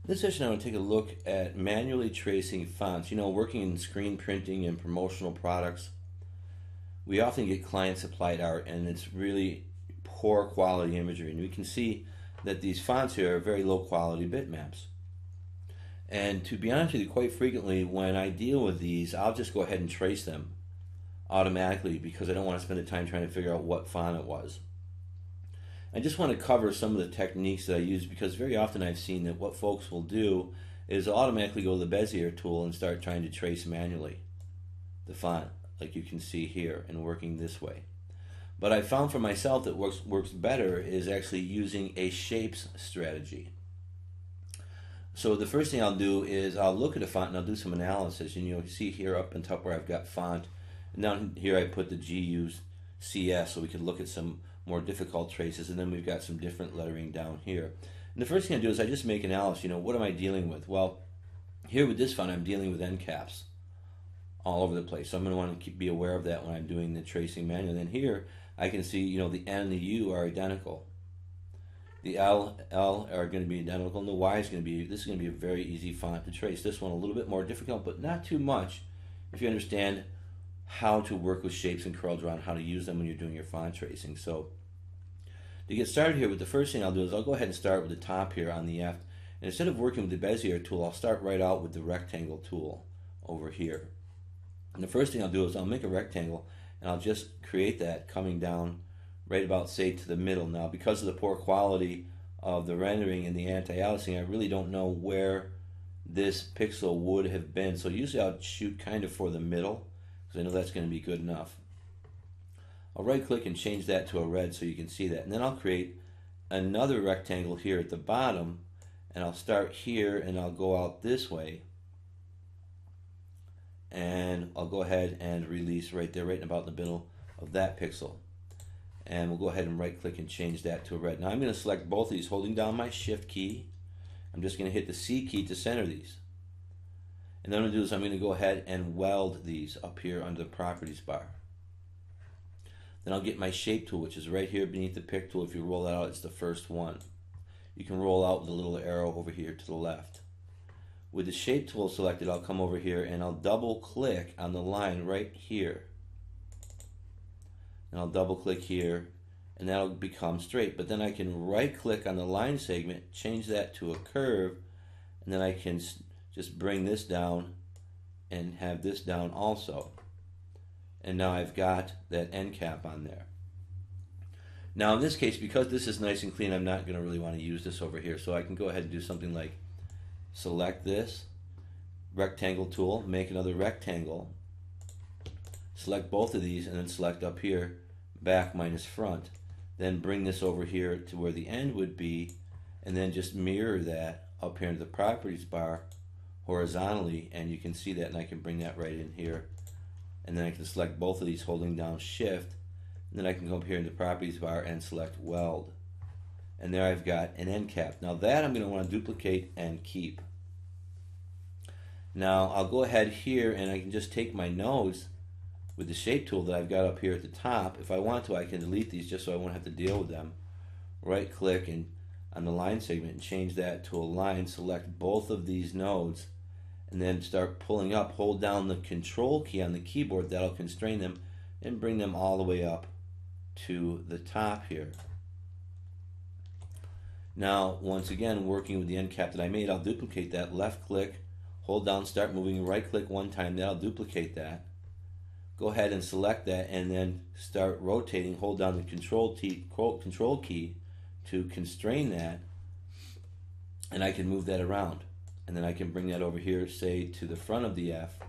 In this session, I want to take a look at manually tracing fonts. You know, working in screen printing and promotional products, we often get client supplied art, and it's really poor quality imagery. And we can see that these fonts here are very low quality bitmaps. And to be honest with you, quite frequently when I deal with these, I'll just go ahead and trace them automatically because I don't want to spend the time trying to figure out what font it was. I just want to cover some of the techniques that I use because very often I've seen that what folks will do is automatically go to the Bezier tool and start trying to trace manually the font, like you can see here, and working this way. But I found for myself that works better is actually using a shapes strategy. So the first thing I'll do is I'll look at a font and I'll do some analysis. And you see here up on top where I've got font, and down here I put the GUCS so we could look at some more difficult traces, and then we've got some different lettering down here. And the first thing I do is I just make analysis. You know, what am I dealing with? Well, here with this font I'm dealing with end caps all over the place, so I'm going to want to be aware of that when I'm doing the tracing manually. And then here I can see, you know, the N and the U are identical. The L are going to be identical, and the Y is going to be, this is going to be a very easy font to trace. This one a little bit more difficult, but not too much if you understand how to work with shapes in CorelDRAW and how to use them when you're doing your font tracing. So to get started here, with the first thing I'll do is I'll go ahead and start with the top here on the F. And instead of working with the Bezier tool, I'll start right out with the rectangle tool over here. And the first thing I'll do is I'll make a rectangle, and I'll just create that coming down right about, say, to the middle. Now, because of the poor quality of the rendering and the anti-aliasing, I really don't know where this pixel would have been. So usually I'll shoot kind of for the middle, because I know that's going to be good enough. I'll right click and change that to a red so you can see that. And then I'll create another rectangle here at the bottom, and I'll start here and I'll go out this way. And I'll go ahead and release right there, right about in the middle of that pixel. And we'll go ahead and right click and change that to a red. Now I'm going to select both of these holding down my shift key. I'm just going to hit the C key to center these. And then what I'm going to do is I'm going to go ahead and weld these up here under the properties bar. Then I'll get my shape tool, which is right here beneath the pick tool. If you roll that out, it's the first one. You can roll out with the little arrow over here to the left. With the shape tool selected, I'll come over here and I'll double click on the line right here. And I'll double click here, and that'll become straight. But then I can right click on the line segment, change that to a curve, and then I can just bring this down and have this down also. And now I've got that end cap on there. Now in this case, because this is nice and clean, I'm not going to really want to use this over here. So I can go ahead and do something like select this rectangle tool, make another rectangle, select both of these, and then select up here back minus front. Then bring this over here to where the end would be, and then just mirror that up here into the properties bar horizontally, and you can see that, and I can bring that right in here. And then I can select both of these holding down shift, and then I can go up here into the properties bar and select weld. And there I've got an end cap. Now that I'm going to want to duplicate and keep. Now I'll go ahead here and I can just take my nodes with the shape tool that I've got up here at the top. If I want to, I can delete these just so I won't have to deal with them. Right click and on the line segment and change that to a line. Select both of these nodes and then start pulling up. Hold down the control key on the keyboard. That'll constrain them and bring them all the way up to the top here. Now once again, working with the end cap that I made, I'll duplicate that. Left click, hold down, start moving, right click one time. That'll duplicate that. Go ahead and select that and then start rotating. Hold down the control key to constrain that, and I can move that around. And then I can bring that over here, say to the front of the F,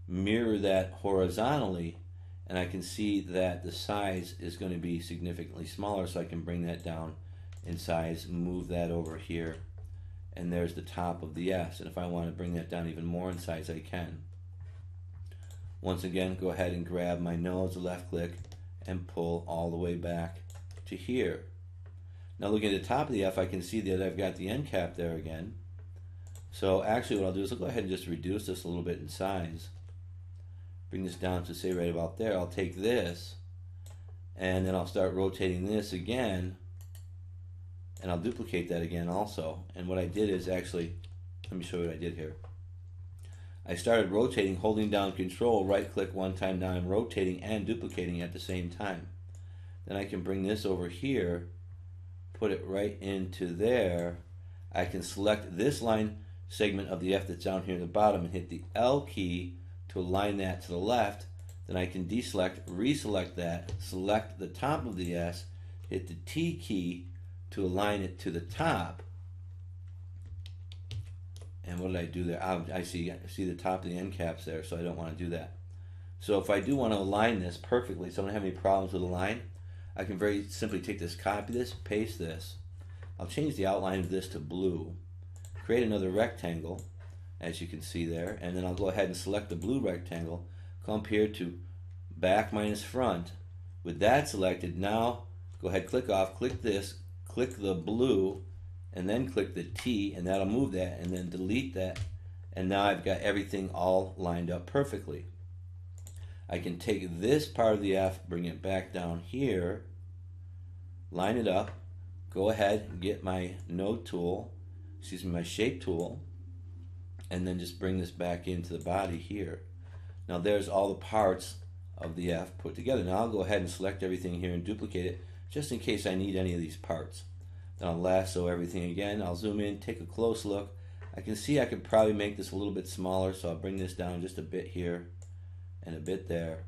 mirror that horizontally, and I can see that the size is going to be significantly smaller, so I can bring that down in size, move that over here, and there's the top of the S. And if I want to bring that down even more in size, I can. Once again, go ahead and grab my nodes, left click, and pull all the way back to here. Now looking at the top of the F, I can see that I've got the end cap there again. So actually what I'll do is I'll go ahead and just reduce this a little bit in size. Bring this down to say right about there. I'll take this, and then I'll start rotating this again, and I'll duplicate that again also. And what I did is actually, let me show you what I did here. I started rotating, holding down Control, right click one time. Now I'm rotating and duplicating at the same time. Then I can bring this over here, put it right into there. I can select this line segment of the F that's down here at the bottom and hit the L key to align that to the left. Then I can deselect, reselect that, select the top of the S, hit the T key to align it to the top. And what did I do there? I see the top of the end caps there, so I don't want to do that. So if I do want to align this perfectly, so I don't have any problems with the line, I can very simply take this, copy this, paste this. I'll change the outline of this to blue, create another rectangle, as you can see there, and then I'll go ahead and select the blue rectangle, come up here to back minus front. With that selected, now go ahead, click off, click this, click the blue, and then click the T, and that'll move that, and then delete that, and now I've got everything all lined up perfectly. I can take this part of the F, bring it back down here, line it up, go ahead and get my node tool, my shape tool, and then just bring this back into the body here. Now there's all the parts of the F put together. Now I'll go ahead and select everything here and duplicate it just in case I need any of these parts. Then I'll lasso everything again. I'll zoom in, take a close look. I can see I could probably make this a little bit smaller, so I'll bring this down just a bit here and a bit there.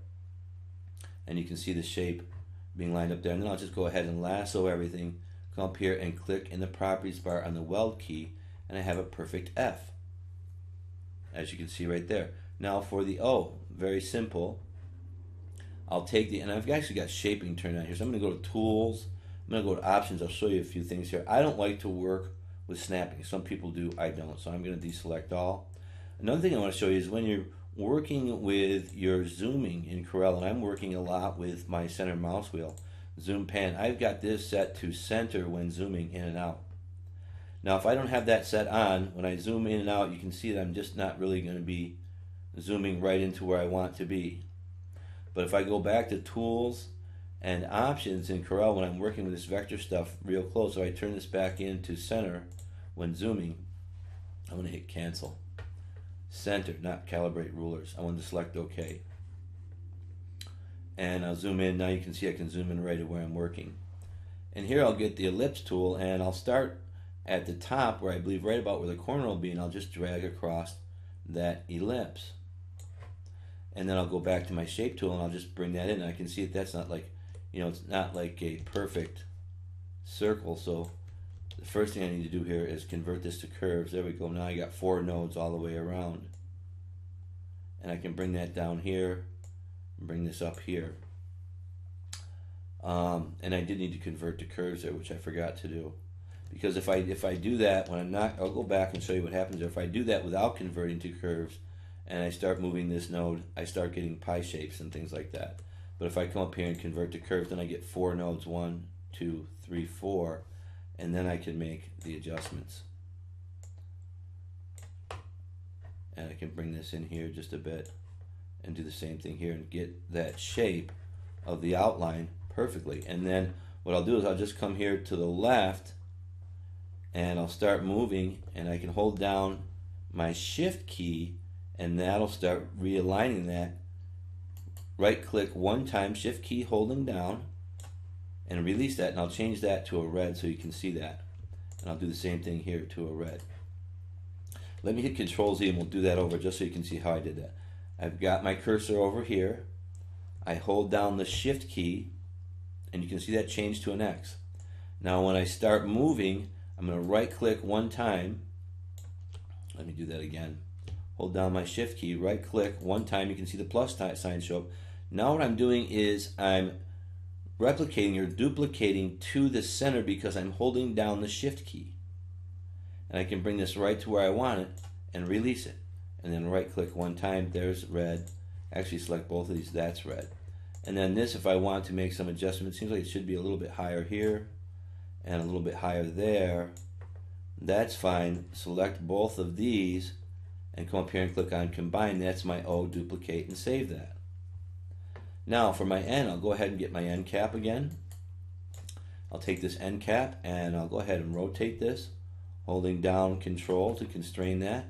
And you can see the shape being lined up there. And then I'll just go ahead and lasso everything, come up here and click in the properties bar on the weld key, and I have a perfect F, as you can see right there. Now for the O, very simple. I'll take and I've actually got shaping turned on here, so I'm going to go to Tools, I'm going to go to Options. I'll show you a few things here. I don't like to work with snapping. Some people do, I don't, so I'm going to deselect all. Another thing I want to show you is when you're working with your zooming in Corel, and I'm working a lot with my center mouse wheel, zoom pan, I've got this set to center when zooming in and out. Now if I don't have that set on, when I zoom in and out, you can see that I'm just not really going to be zooming right into where I want to be. But if I go back to Tools and Options in Corel, when I'm working with this vector stuff real close, so I turn this back into center when zooming, I'm going to hit Cancel. Center, not calibrate rulers. I want to select OK. And I'll zoom in. Now you can see I can zoom in right at where I'm working. And here I'll get the ellipse tool, and I'll start at the top where I believe right about where the corner will be, and I'll just drag across that ellipse. And then I'll go back to my shape tool and I'll just bring that in. And I can see that that's not like, it's not like a perfect circle. So the first thing I need to do here is convert this to curves. There we go. Now I got 4 nodes all the way around. And I can bring that down here and bring this up here. And I did need to convert to curves there, which I forgot to do. Because if I do that, when I'm not, I'll go back and show you what happens there. If I do that without converting to curves, and I start moving this node, I start getting pie shapes and things like that. But if I come up here and convert to curves, then I get 4 nodes, 1, 2, 3, 4, and then I can make the adjustments. And I can bring this in here just a bit and do the same thing here and get that shape of the outline perfectly. And then what I'll do is I'll just come here to the left and I'll start moving, and I can hold down my Shift key, and that'll start realigning that. Right click one time, Shift key holding down, and release that, and I'll change that to a red so you can see that. And I'll do the same thing here to a red. Let me hit Control Z and we'll do that over just so you can see how I did that. I've got my cursor over here. I hold down the Shift key, and you can see that change to an X. Now when I start moving, I'm going to right click one time. Let me do that again. Hold down my Shift key, right click one time, you can see the plus sign show up. Now what I'm doing is I'm replicating or duplicating to the center because I'm holding down the Shift key. And I can bring this right to where I want it and release it. And then right click one time, there's red. Actually select both of these, that's red. And then this, if I want to make some adjustments, it seems like it should be a little bit higher here and a little bit higher there. That's fine. Select both of these and come up here and click on Combine. That's my O, duplicate, and save that. Now for my N, I'll go ahead and get my end cap again. I'll take this end cap and I'll go ahead and rotate this, holding down Control to constrain that.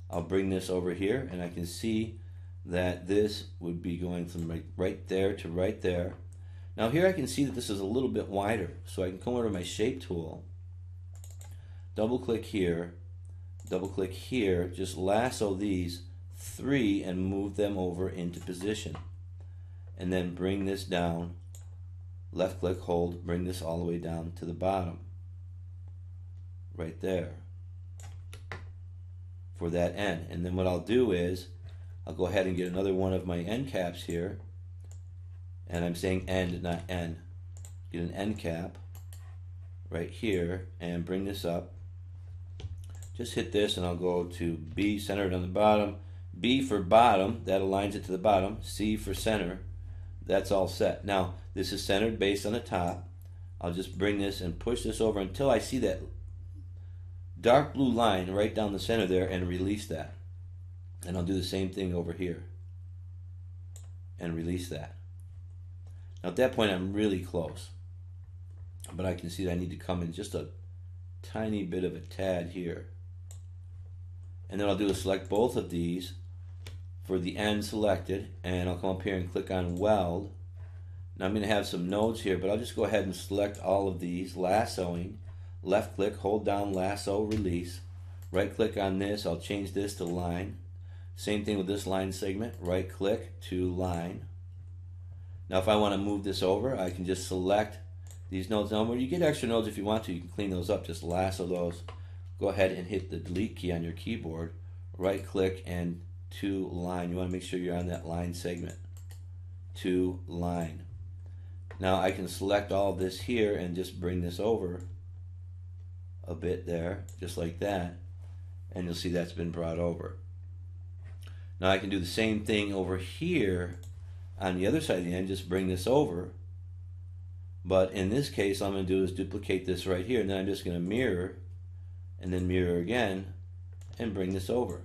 I'll bring this over here and I can see that this would be going from right there to right there. Now here I can see that this is a little bit wider, so I can come over to my shape tool, double click here, just lasso these three and move them over into position. And then bring this down, left click, hold, bring this all the way down to the bottom. Right there. For that end. And then what I'll do is, I'll go ahead and get another one of my end caps here. And I'm saying end, not end. Get an end cap right here and bring this up. Just hit this and I'll go to B, centered on the bottom. B for bottom, that aligns it to the bottom. C for center, that's all set. Now, this is centered based on the top. I'll just bring this and push this over until I see that dark blue line right down the center there and release that. And I'll do the same thing over here and release that. Now at that point I'm really close, but I can see that I need to come in just a tiny bit of a tad here. And then I'll do is select both of these for the end selected, and I'll come up here and click on Weld. Now I'm going to have some nodes here, but I'll just go ahead and select all of these, lassoing, left click, hold down, lasso, release, right click on this, I'll change this to line. Same thing with this line segment, right click to line. Now if I want to move this over, I can just select these nodes. Now when you get extra nodes, if you want to, you can clean those up, just lasso those. Go ahead and hit the delete key on your keyboard, right click and to line. You want to make sure you're on that line segment, to line. Now I can select all of this here and just bring this over a bit there, just like that, and you'll see that's been brought over. Now I can do the same thing over here on the other side of the end, just bring this over, but in this case all I'm going to do is duplicate this right here, and then I'm just going to mirror and then mirror again and bring this over,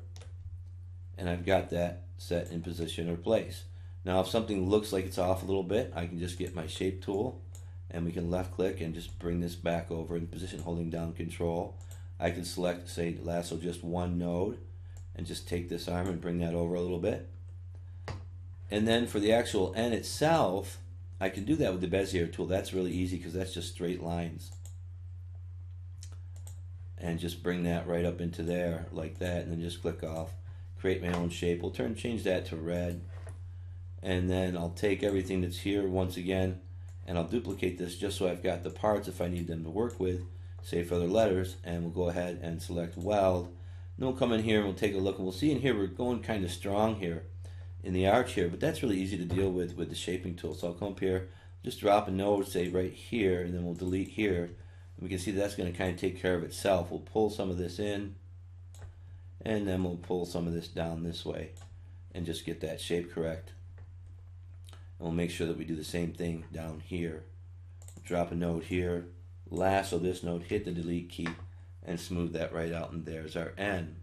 and I've got that set in position or place. Now if something looks like it's off a little bit, I can just get my shape tool and we can left click and just bring this back over in position, holding down Control. I can select, say, lasso just one node and just take this arm and bring that over a little bit. And then for the actual end itself, I can do that with the Bezier tool. That's really easy because that's just straight lines. And just bring that right up into there like that, and then just click off, create my own shape. We'll change that to red. And then I'll take everything that's here once again and I'll duplicate this just so I've got the parts if I need them to work with, say for other letters, and we'll go ahead and select Weld. Then we'll come in here and we'll take a look, and we'll see in here we're going kind of strong here in the arch here, but that's really easy to deal with the shaping tool. So I'll come up here, just drop a node, say right here, and then we'll delete here. And we can see that's going to kind of take care of itself. We'll pull some of this in, and then we'll pull some of this down this way and just get that shape correct. And we'll make sure that we do the same thing down here. Drop a node here, lasso this node, hit the delete key, and smooth that right out, and there's our end.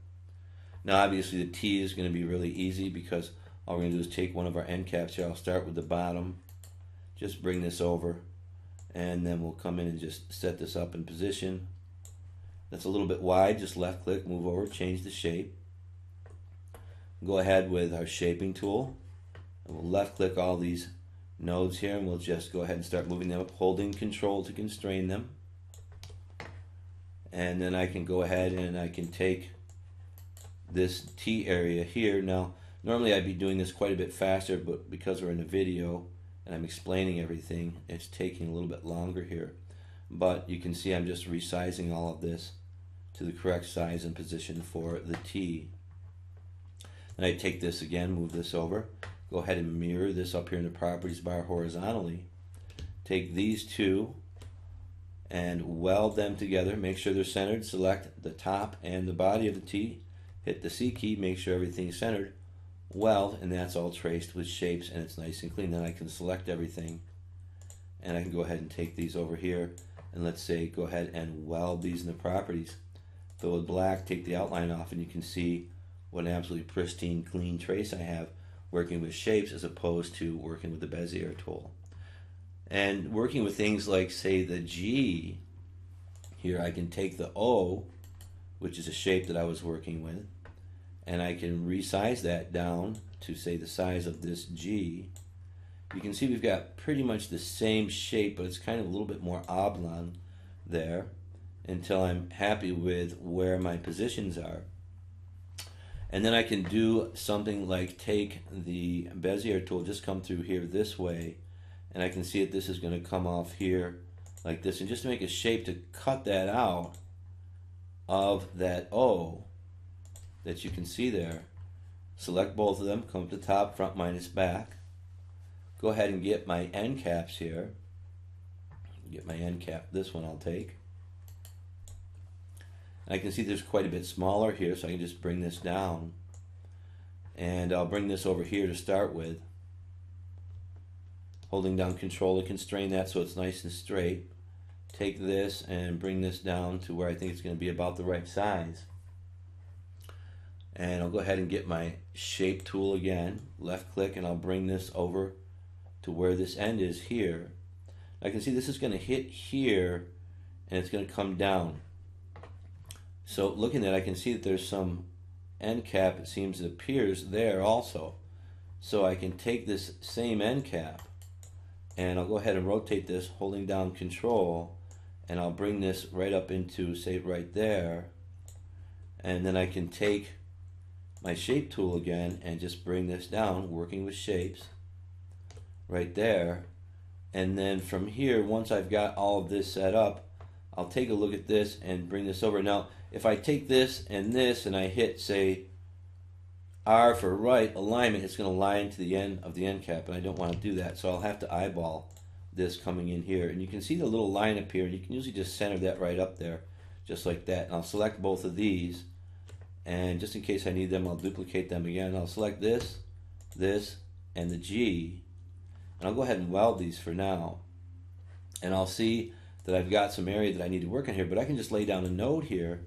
Now obviously the T is going to be really easy because all we're going to do is take one of our end caps here. I'll start with the bottom, just bring this over, and then we'll come in and just set this up in position. That's a little bit wide, just left click, move over, change the shape. Go ahead with our shaping tool, and we'll left click all these nodes here, and we'll just go ahead and start moving them up, holding Control to constrain them. And then I can go ahead and I can take this T area here. Now normally I'd be doing this quite a bit faster, but because we're in a video and I'm explaining everything, it's taking a little bit longer here. But you can see I'm just resizing all of this to the correct size and position for the T. And I take this again, move this over, go ahead and mirror this up here in the properties bar horizontally. Take these two and weld them together, make sure they're centered, select the top and the body of the T, hit the C key, make sure everything's centered, weld, and that's all traced with shapes and it's nice and clean. Then I can select everything and I can go ahead and take these over here and let's say go ahead and weld these in the properties. Fill with black, take the outline off, and you can see what an absolutely pristine, clean trace I have working with shapes as opposed to working with the Bezier tool. And working with things like, say, the G, here I can take the O, which is a shape that I was working with, and I can resize that down to, say, the size of this G. You can see we've got pretty much the same shape, but it's kind of a little bit more oblong there until I'm happy with where my positions are. And then I can do something like take the Bezier tool, just come through here this way, and I can see that this is going to come off here like this. And just to make a shape to cut that out of that O that you can see there, select both of them, come to the top, front minus back. Go ahead and get my end caps here. Get my end cap, this one I'll take. And I can see there's quite a bit smaller here, so I can just bring this down. And I'll bring this over here to start with. Holding down Control to constrain that so it's nice and straight. Take this and bring this down to where I think it's going to be about the right size. And I'll go ahead and get my shape tool again, left click, and I'll bring this over to where this end is here. I can see this is going to hit here and it's going to come down. So looking at it, I can see that there's some end cap, it seems it appears there also. So I can take this same end cap and I'll go ahead and rotate this holding down Control, and I'll bring this right up into, say, right there. And then I can take my shape tool again and just bring this down, working with shapes right there. And then from here, once I've got all of this set up, I'll take a look at this and bring this over. Now, if I take this and I hit, say, R for right alignment, it's going to line to the end of the end cap, and I don't want to do that, so I'll have to eyeball this coming in here. And you can see the little line up here, and you can usually just center that right up there, just like that. And I'll select both of these, and just in case I need them, I'll duplicate them again. I'll select this, and the G, and I'll go ahead and weld these for now. And I'll see that I've got some area that I need to work on here, but I can just lay down a node here,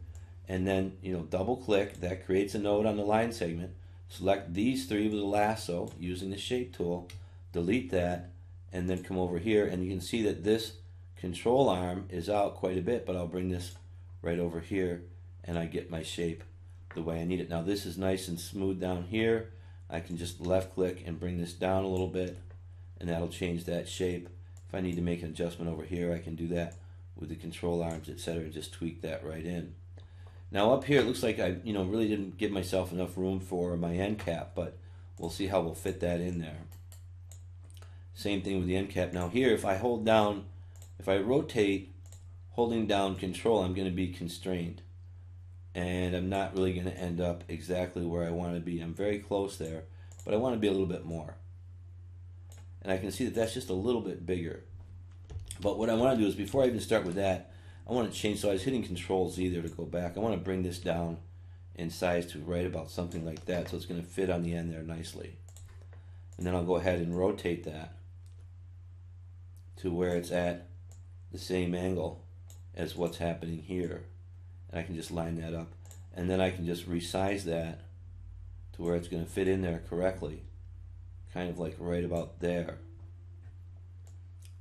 and then, double click. That creates a node on the line segment. Select these three with a lasso using the shape tool, delete that, and then come over here, and you can see that this control arm is out quite a bit, but I'll bring this right over here and I get my shape the way I need it. Now this is nice and smooth down here. I can just left click and bring this down a little bit, and that'll change that shape. If I need to make an adjustment over here, I can do that with the control arms, etc., and just tweak that right in. Now up here it looks like I really didn't give myself enough room for my end cap, but we'll see how we'll fit that in there. Same thing with the end cap. Now here, if I rotate holding down Control, I'm going to be constrained, and I'm not really going to end up exactly where I want to be. I'm very close there, but I want to be a little bit more. And I can see that that's just a little bit bigger. But what I want to do is, before I even start with that, I want to change. So I was hitting Control Z there to go back. I want to bring this down in size to right about something like that, so it's going to fit on the end there nicely. And then I'll go ahead and rotate that to where it's at the same angle as what's happening here. And I can just line that up. And then I can just resize that to where it's going to fit in there correctly. Kind of like right about there,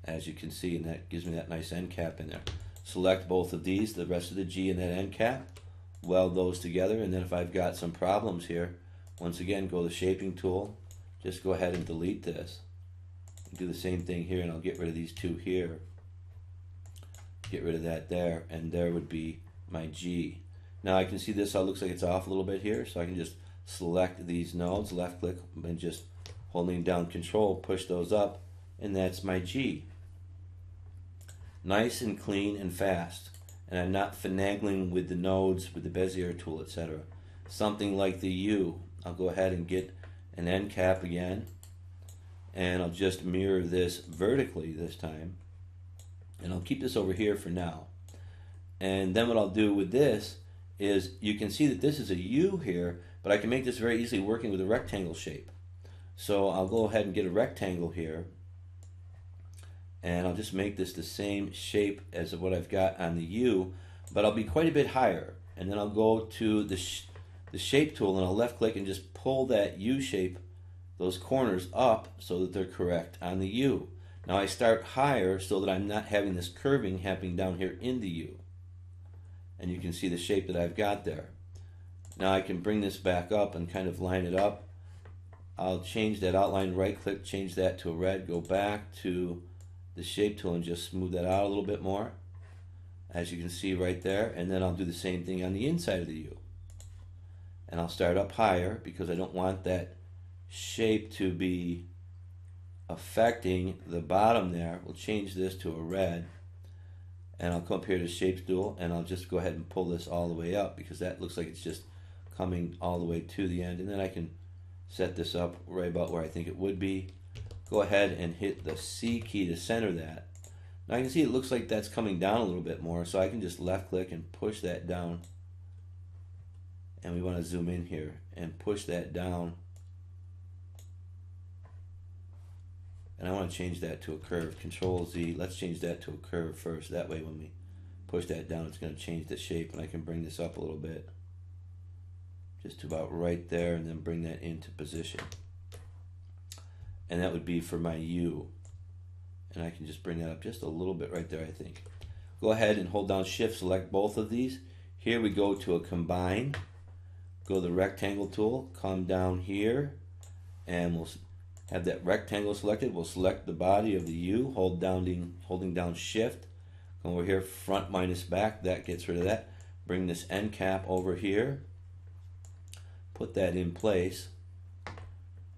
as you can see, and that gives me that nice end cap in there. Select both of these, the rest of the G and that end cap, weld those together, and then if I've got some problems here, once again, go to the shaping tool, just go ahead and delete this. Do the same thing here, and I'll get rid of these two here. Get rid of that there, and there would be my G. Now I can see this looks like it's off a little bit here, so I can just select these nodes, left click, and just holding down Control, push those up, and that's my G. Nice and clean and fast, and I'm not finagling with the nodes with the Bezier tool, etc. Something like the U, I'll go ahead and get an end cap again, and I'll just mirror this vertically this time, and I'll keep this over here for now. And then what I'll do with this is, you can see that this is a U here, but I can make this very easily working with a rectangle shape. So I'll go ahead and get a rectangle here, and I'll just make this the same shape as what I've got on the U, but I'll be quite a bit higher. And then I'll go to the shape tool, and I'll left click and just pull that U shape, those corners up so that they're correct on the U. Now I start higher so that I'm not having this curving happening down here in the U. And you can see the shape that I've got there. Now I can bring this back up and kind of line it up. I'll change that outline, right click, change that to a red, go back to the shape tool and just smooth that out a little bit more, as you can see right there. And then I'll do the same thing on the inside of the U. And I'll start up higher because I don't want that shape to be affecting the bottom there. We'll change this to a red, and I'll come up here to Shapes tool, and I'll just go ahead and pull this all the way up because that looks like it's just coming all the way to the end. And then I can set this up right about where I think it would be. Go ahead and hit the C key to center that. Now you can see it looks like that's coming down a little bit more, so I can just left click and push that down. And we want to zoom in here and push that down. And I want to change that to a curve. Control Z. Let's change that to a curve first. That way when we push that down, it's going to change the shape. And I can bring this up a little bit. Just to about right there, and then bring that into position. And that would be for my U. And I can just bring that up just a little bit right there, I think. Go ahead and hold down Shift, select both of these. Here we go to a combine. Go to the rectangle tool, come down here, and we'll have that rectangle selected. We'll select the body of the U, holding down Shift. Come over here, front minus back, that gets rid of that. Bring this end cap over here, put that in place,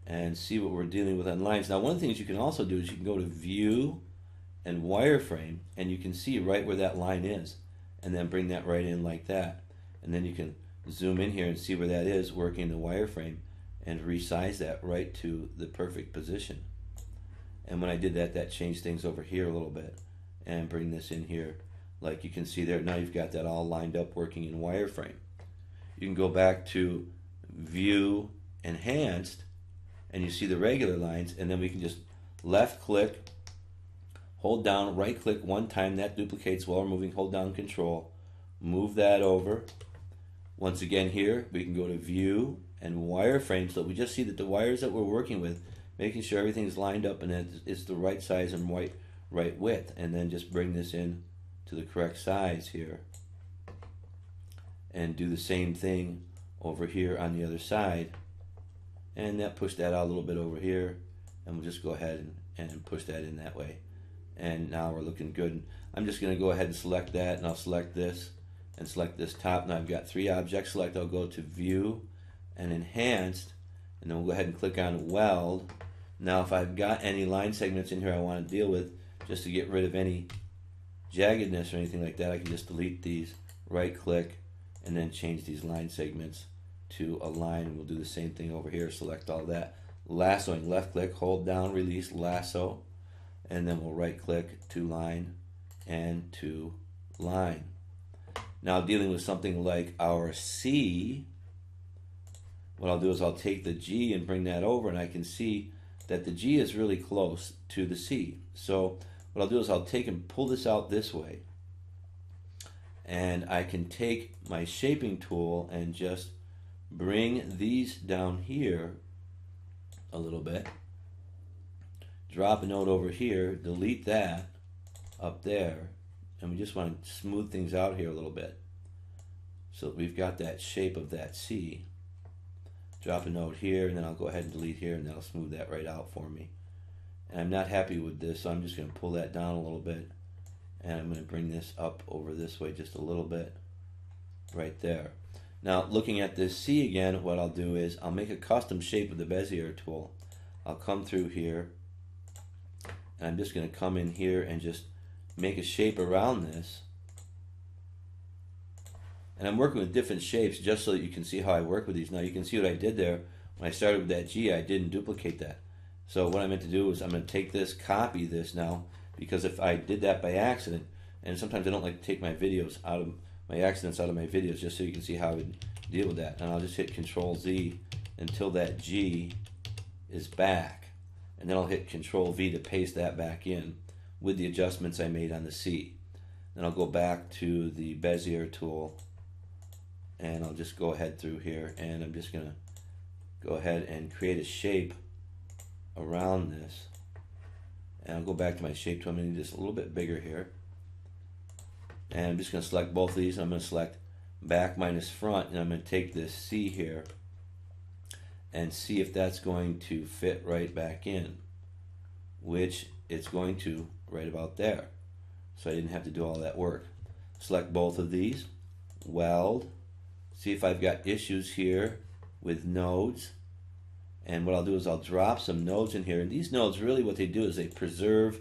and see what we're dealing with on lines. Now, one of the things you can also do is you can go to View and Wireframe, and you can see right where that line is, and then bring that right in like that. And then you can zoom in here and see where that is working the wireframe and resize that right to the perfect position. And when I did that, that changed things over here a little bit, and bring this in here like you can see there. Now you've got that all lined up working in wireframe. You can go back to View, Enhanced, and you see the regular lines, and then we can just left click, hold down, right click one time, that duplicates while we're moving, hold down Control, move that over. Once again here, we can go to View and Wireframe, so we just see that the wires that we're working with, making sure everything's lined up and it's the right size and right width, and then just bring this in to the correct size here. And do the same thing over here on the other side. And that push that out a little bit over here, and we'll just go ahead and push that in that way. And now we're looking good. I'm just going to go ahead and select that, and I'll select this and select this top. Now I've got three objects select. I'll go to View and Enhanced, and then we'll go ahead and click on Weld. Now if I've got any line segments in here I want to deal with, just to get rid of any jaggedness or anything like that, I can just delete these, right click, and then change these line segments to a line. And we'll do the same thing over here, select all that. Lassoing, left click, hold down, release, lasso, and then we'll right click to line and to line. Now dealing with something like our C, what I'll do is I'll take the G and bring that over, and I can see that the G is really close to the C. So what I'll do is I'll take and pull this out this way, and I can take my shaping tool and just bring these down here a little bit, drop a note over here, delete that up there, and we just want to smooth things out here a little bit so that we've got that shape of that C. Drop a note here, and then I'll go ahead and delete here, and that'll smooth that right out for me. And I'm not happy with this, so I'm just going to pull that down a little bit, and I'm going to bring this up over this way just a little bit right there. Now looking at this C again, what I'll do is I'll make a custom shape with the Bezier tool. I'll come through here, and I'm just going to come in here and just make a shape around this. And I'm working with different shapes just so that you can see how I work with these. Now you can see what I did there. When I started with that G, I didn't duplicate that. So what I meant to do is I'm going to take this, copy this now, because if I did that by accident, and sometimes I don't like to take my videos out of my accidents out of my videos just so you can see how I would deal with that. And I'll just hit Control Z until that G is back, and then I'll hit Control V to paste that back in with the adjustments I made on the C. Then I'll go back to the Bezier tool, and I'll just go ahead through here, and I'm just going to go ahead and create a shape around this, And I'll go back to my shape tool. I'm going to need this a little bit bigger here. And I'm just going to select both of these. I'm going to select back minus front, and I'm going to take this C here and see if that's going to fit right back in, which it's going to right about there. So I didn't have to do all that work. Select both of these, weld, see if I've got issues here with nodes. And what I'll do is I'll drop some nodes in here. And these nodes, really what they do is they preserve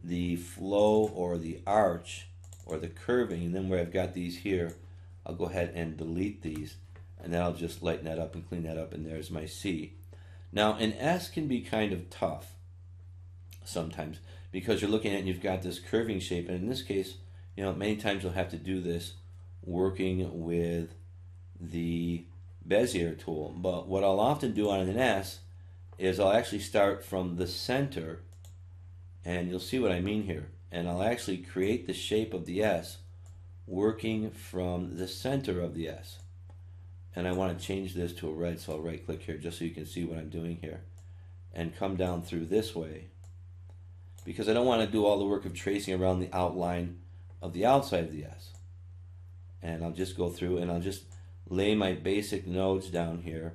the flow or the arch or the curving. And then where I've got these here, I'll go ahead and delete these. And then I'll just lighten that up and clean that up. And there's my C. Now, an S can be kind of tough sometimes because you're looking at it and you've got this curving shape. And in this case, you know, many times you'll have to do this working with the Bezier tool. But what I'll often do on an S is I'll actually start from the center, and you'll see what I mean here. And I'll actually create the shape of the S working from the center of the S. And I want to change this to a red, so I'll right click here just so you can see what I'm doing here. And come down through this way, because I don't want to do all the work of tracing around the outline of the outside of the S. And I'll just go through and I'll just lay my basic nodes down here,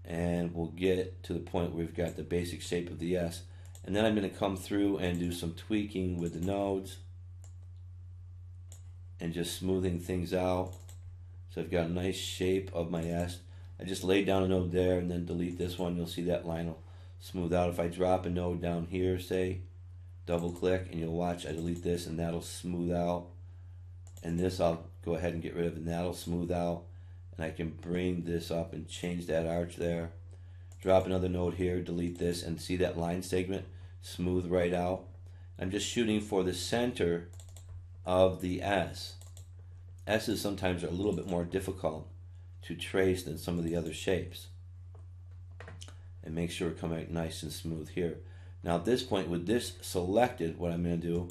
and we'll get to the point where we've got the basic shape of the S. And then I'm going to come through and do some tweaking with the nodes and just smoothing things out. So I've got a nice shape of my S. I just laid down a node there and then delete this one. You'll see that line will smooth out. If I drop a node down here, say, double click, and you'll watch I delete this and that'll smooth out. And this I'll go ahead and get rid of, and that'll smooth out. And I can bring this up and change that arch there. Drop another node here, delete this, and see that line segment smooth right out. I'm just shooting for the center of the S. S's sometimes are a little bit more difficult to trace than some of the other shapes. And make sure it comes out nice and smooth here. Now at this point, with this selected, what I'm going to do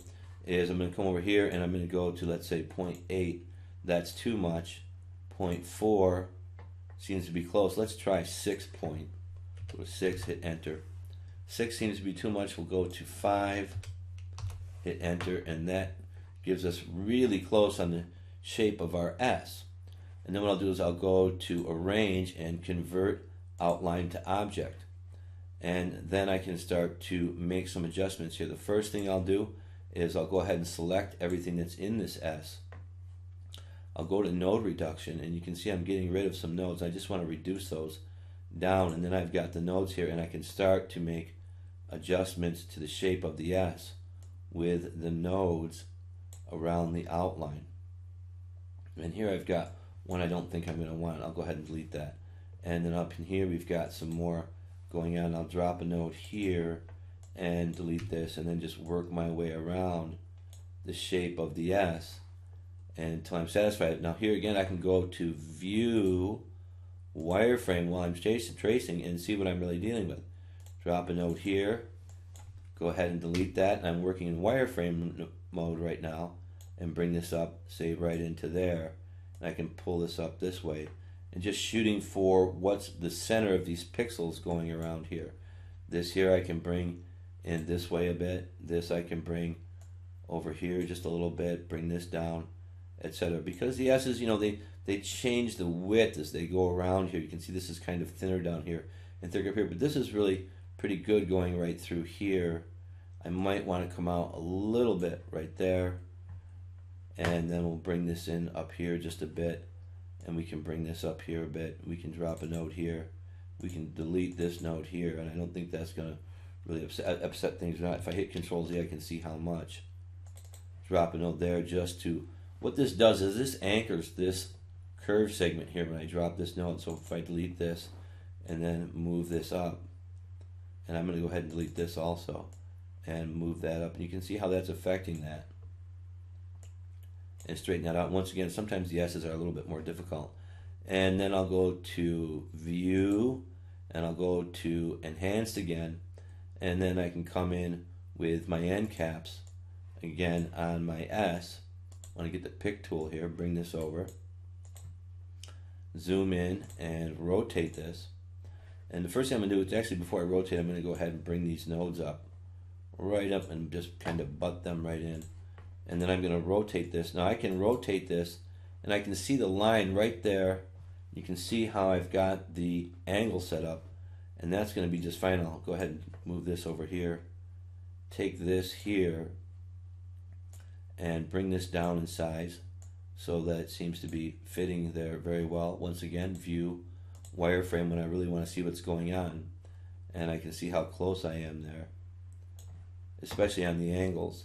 is I'm going to come over here and I'm going to go to, let's say, 0.8. That's too much. 0.4 seems to be close. Let's try 6 point. Go to 6, hit enter. 6 seems to be too much. We'll go to 5, hit enter, and that gives us really close on the shape of our S. And then what I'll do is I'll go to arrange and convert outline to object. And then I can start to make some adjustments here. The first thing I'll do is I'll go ahead and select everything that's in this S. I'll go to node reduction, and you can see I'm getting rid of some nodes. I just want to reduce those down, and then I've got the nodes here, and I can start to make adjustments to the shape of the S with the nodes around the outline. And here I've got one I don't think I'm going to want. I'll go ahead and delete that. And then up in here we've got some more going on. I'll drop a node here and delete this, and then just work my way around the shape of the S until I'm satisfied. Now here again I can go to view wireframe while I'm tracing and see what I'm really dealing with. Drop a node here, go ahead and delete that, and I'm working in wireframe mode right now, and bring this up, say right into there, and I can pull this up this way and just shooting for what's the center of these pixels going around here. This here I can bring in this way a bit, this I can bring over here just a little bit, bring this down, etc. Because the S's, you know, they change the width as they go around here. You can see this is kind of thinner down here and thicker up here, but this is really pretty good going right through here. I might want to come out a little bit right there, and then we'll bring this in up here just a bit, and we can bring this up here a bit. We can drop a node here. We can delete this node here, and I don't think that's going to really upset things. Not if I hit Control Z, I can see how much. Drop a node there just to, what this does is this anchors this curve segment here when I drop this node. So if I delete this and then move this up, and I'm going to go ahead and delete this also and move that up, and you can see how that's affecting that and straighten that out. Once again, sometimes the S's are a little bit more difficult. And then I'll go to view and I'll go to enhanced again, and then I can come in with my end caps again on my S. I want to get the pick tool here, bring this over, zoom in and rotate this. And the first thing I'm going to do is actually, before I rotate, I'm going to go ahead and bring these nodes up right up and just kind of butt them right in. And then I'm going to rotate this. Now I can rotate this and I can see the line right there. You can see how I've got the angle set up, and that's going to be just fine. I'll go ahead and move this over here. Take this here and bring this down in size so that it seems to be fitting there very well. Once again, view, wireframe when I really want to see what's going on. And I can see how close I am there, especially on the angles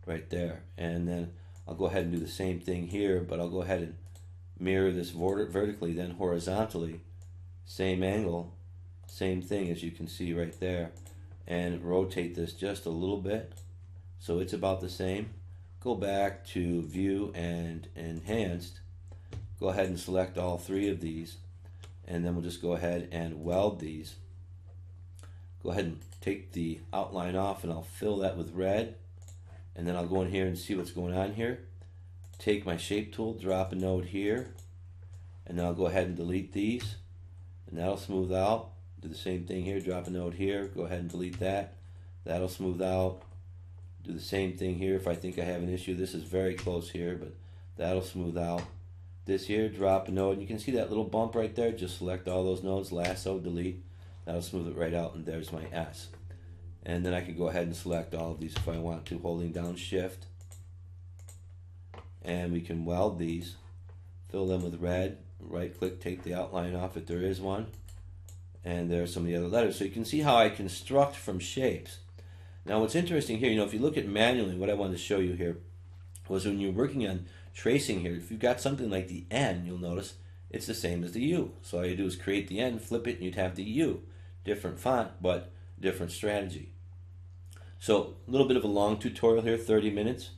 right there. And then I'll go ahead and do the same thing here, but I'll go ahead and mirror this vertically, then horizontally. Same angle, same thing as you can see right there. And rotate this just a little bit so it's about the same. Go back to View and Enhanced. Go ahead and select all three of these, and then we'll just go ahead and weld these. Go ahead and take the outline off, and I'll fill that with red, and then I'll go in here and see what's going on here. Take my shape tool, drop a node here, and then I'll go ahead and delete these, and that'll smooth out. Do the same thing here, drop a node here, go ahead and delete that. That'll smooth out. Do the same thing here if I think I have an issue. This is very close here, but that'll smooth out. This here, drop a node. You can see that little bump right there. Just select all those nodes, lasso, delete. That'll smooth it right out, and there's my S. And then I can go ahead and select all of these if I want to, holding down Shift. And we can weld these. Fill them with red. Right click, take the outline off if there is one. And there's some of the other letters. So you can see how I construct from shapes. Now what's interesting here, if you look at manually, what I wanted to show you here was when you're working on tracing here, if you've got something like the N, you'll notice it's the same as the U. So all you do is create the N, flip it, and you'd have the U. Different font, but different strategy. So a little bit of a long tutorial here, 30 minutes.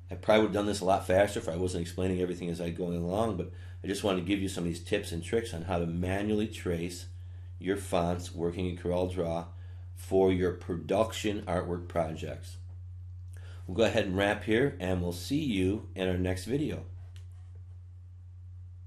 I probably would have done this a lot faster if I wasn't explaining everything as I'm going along, but I just wanted to give you some of these tips and tricks on how to manually trace your fonts working in CorelDRAW for your production artwork projects. We'll go ahead and wrap here, and we'll see you in our next video.